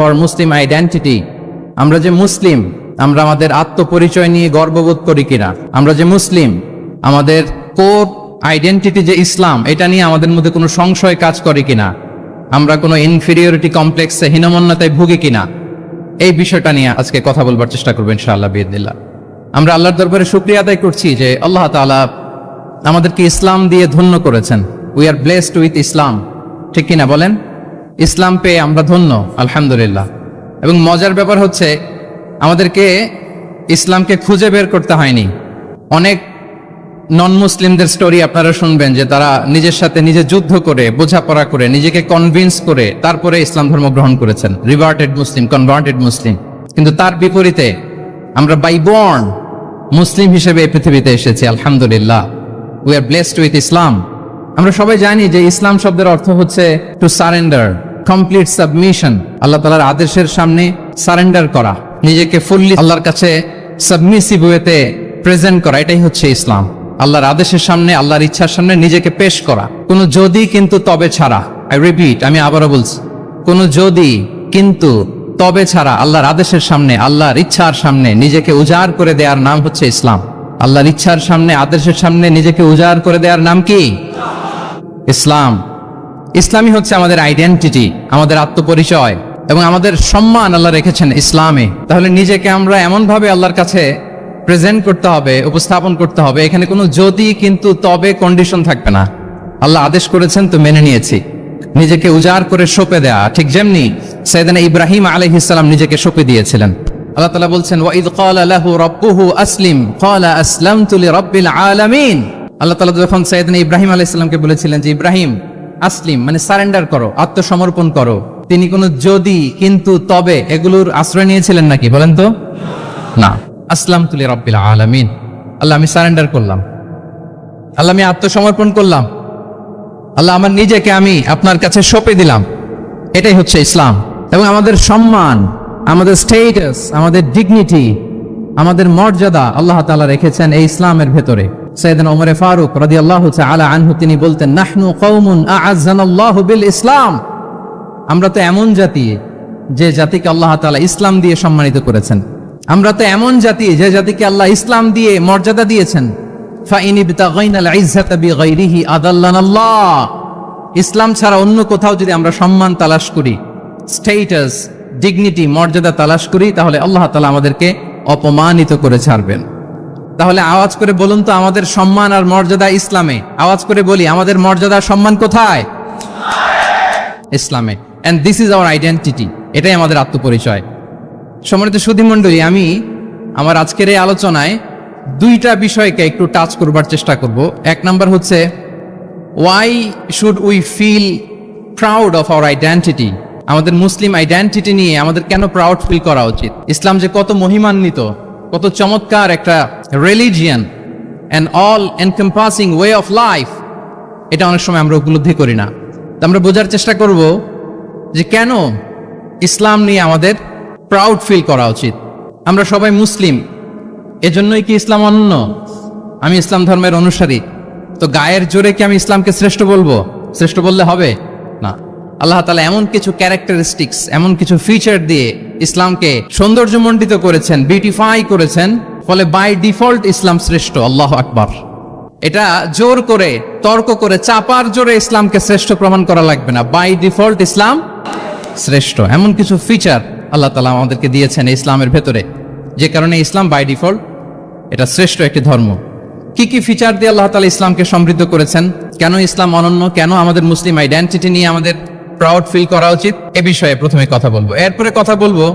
For Muslim identity. আমরা যে মুসলিম, আমরা আমাদের আত্মপরিচয় নিয়ে গর্ববোধ করি কিনা? আমরা যে মুসলিম, আমাদের কোর আইডেন্টিটি যে ইসলাম, এটা নিয়ে আমাদের মধ্যে কোনো সংশয় কাজ করে কিনা? আমরা কোনো ইনফিরিয়রিটি কমপ্লেক্সে, হীনমন্যতায় ভুগি কিনা? এই বিষয়টা নিয়ে আজকে কথা বলবার চেষ্টা করবো ইনশাআল্লাহ বিইذনিল্লাহ। আমরা আল্লাহর দরবারে শুকরিয়া আদায় করছি যে আল্লাহ তাআলা আমাদেরকে ইসলাম দিয়ে ধন্য করেছেন। উই আর ব্লেসড উইথ ইসলাম, ঠিক কিনা বলেন? ইসলাম পেয়ে আমরা ধন্য, আলহামদুলিল্লাহ। এবং মজার ব্যাপার হচ্ছে, আমাদেরকে ইসলামকে খুঁজে বের করতে হয়নি। অনেক নন মুসলিমদের স্টোরি আপনারা শুনবেন যে তারা নিজের সাথে নিজে যুদ্ধ করে, বোঝাপড়া করে, নিজেকে কনভিন্স করে তারপরে ইসলাম ধর্ম গ্রহণ করেছেন, রিভার্টেড মুসলিম, কনভার্টেড মুসলিম। কিন্তু তার বিপরীতে আমরা বাই বর্ন মুসলিম হিসেবে এই পৃথিবীতে এসেছি, আলহামদুলিল্লাহ। উই আর ব্লেসড উইথ ইসলাম। আমরা সবাই জানি যে ইসলাম শব্দের অর্থ হচ্ছে টু সারেন্ডার, কমপ্লিট সাবমিশন। আল্লাহ তাআলার আদেশের সামনে সারেন্ডার করা, নিজেকে ফুললি আল্লাহর কাছে সাবমিসিভ ওয়েতে প্রেজেন্ট করা, এটাই হচ্ছে ইসলাম। আল্লাহর আদেশের সামনে, আল্লাহর ইচ্ছার সামনে নিজেকে পেশ করা। কোনো যদি কিন্তু তবে ছাড়া, আই রিপিট, আমি আবারও বলছি, কোনো যদি কিন্তু তবে ছাড়া আল্লাহর আদেশের সামনে, আল্লাহর ইচ্ছার সামনে নিজেকে উজাড় করে দেওয়ার নাম হচ্ছে ইসলাম। আল্লাহর ইচ্ছার সামনে, আদেশের সামনে নিজেকে উজাড় করে দেওয়ার নাম কি? ইসলাম। ইসলামই হচ্ছে আমাদের আইডেন্টিটি, আমাদের আত্মপরিচয় এবং আমাদের সম্মান আল্লাহ রেখেছেন ইসলামে। তাহলে নিজেকে আমরা এমন ভাবে আল্লাহর কাছে প্রেজেন্ট করতে হবে, উপস্থাপন করতে হবে, এখানে কোনো যদি কিন্তু তবে কন্ডিশন থাকবে না। আল্লাহ আদেশ করেছেন তো মেনে নিয়েছি। নিজেকে উজাড় করে সঁপে দেয়া, ঠিক যেমনি সাইয়েদনা ইব্রাহিম আলাইহিস সালাম নিজেকে সঁপে দিয়েছিলেন। আল্লাহ তাআলা বলছেন, ওয়াইদ ক্বালা লাহু রাব্বুহু আসলিম ক্বালা আসলামতু লিরাব্বিল আলামিন। আল্লাহ তাআলা যখন সাইয়েদনা ইব্রাহিম আলাইহিস সালামকে বলেছিলেন যে ইব্রাহিম আসলিম, মানে সারেন্ডার করো, আত্মসমর্পণ করো, তিনি কোনো যদি কিন্তু তবে এগুলোর আশ্রয় নিয়েছিলেন নাকি? বলেন তো না। আসলামতু লিরাব্বিল আলামিন, আল্লাহ আমি সারেন্ডার করলাম, আল্লাহ আমি আত্মসমর্পণ করলাম, আল্লাহ আমার নিজেকে আমি আপনার কাছে সঁপে দিলাম। এটাই হচ্ছে ইসলাম। এবং আমাদের সম্মান, আমাদের স্টেটাস, আমাদের ডিগনিটি, আমাদের মর্যাদা আল্লাহ তাআলা রেখেছেন এই ইসলামের ভেতরে। সাইয়েদনা ওমর ফারুক রাদিয়াল্লাহু তাআলা আনহু তিনি বলতেন, নাহনু কওমুন আ'আজ্জানাল্লাহু বিল ইসলাম। আমরা তো এমন জাতি যে জাতিকে আল্লাহ তাআলা ইসলাম দিয়ে সম্মানিত করেছেন। আমরা তো এমন জাতি যে জাতিকে আল্লাহ ইসলাম দিয়ে মর্যাদা দিয়েছেন। ফাইন ইবতাগাইনাল ইজ্জাতা বিগাইরিহি আদাল্লানাল্লাহ। ইসলাম ছাড়া অন্য কোথাও যদি আমরা সম্মান তালাশ করি, স্টেটাস, ডিগনিটি, মর্যাদা তালাশ করি, তাহলে আল্লাহ তাআলা আমাদেরকে অপমানিত করে ছাড়বেন। তাহলে আওয়াজ করে বলুন তো, আমাদের সম্মান আর মর্যাদা ইসলামে। আওয়াজ করে বলি, আমাদের মর্যাদা সম্মান কোথায়? ইসলামে। And this is our identity. এটাই আমাদের আত্মপরিচয়। সম্মানিত সুধীমণ্ডলী, আমি আমার আজকের এই আলোচনায় দুইটা বিষয়কে একটু টাচ করবার চেষ্টা করব। এক নাম্বার হচ্ছে, why should we feel proud of our identity. আমাদের মুসলিম আইডেন্টিটি নিয়ে আমাদের কেন প্রাউড ফিল করা উচিত? ইসলাম যে কত মহিমান্বিত, কত চমৎকার একটা religion and all encompassing way of life, এটা অনেক সময় আমরা উপলব্ধি করি না। আমরা বোঝার চেষ্টা করব যে কেন ইসলাম নিয়ে আমাদের প্রাউড ফিল করা উচিত। আমরা সবাই মুসলিম, এজন্যই কি ইসলাম অনন্য? আমি ইসলাম ধর্মের অনুসারী, তো গায়ের জোরে কি আমি ইসলামকে শ্রেষ্ঠ বলবো? শ্রেষ্ঠ বললে হবে না। আল্লাহ তাআলা এমন কিছু ক্যারেক্টারিস্টিক্স, এমন কিছু ফিচার দিয়ে ইসলামকে সৌন্দর্যমণ্ডিত করেছেন, বিউটিফাই করেছেন, ফলে বাই ডিফল্ট ইসলাম শ্রেষ্ঠ। আল্লাহু আকবার। এটা জোর করে, তর্ক করে, চাপার জোরে ইসলামকে শ্রেষ্ঠ প্রমাণ করা লাগবে না। বাই ডিফল্ট ইসলাম শ্রেষ্ঠ। এমন কিছু ফিচার আল্লাহ তাআলা আমাদেরকে দিয়েছেন ইসলামের ভেতরে, যে কারণে ইসলাম বাই ডিফল্ট এটা শ্রেষ্ঠ একটি ধর্ম। কি কি ফিচার দিয়ে আল্লাহ তাআলা ইসলামকে সমৃদ্ধ করেছেন? কেন ইসলাম অনন্য? কেন আমাদের মুসলিম আইডেন্টিটি নিয়ে আমাদের প্রাউড ফিল করা উচিত? এ বিষয়ে প্রথমে কথা বলবো। এরপরে কথা বলবো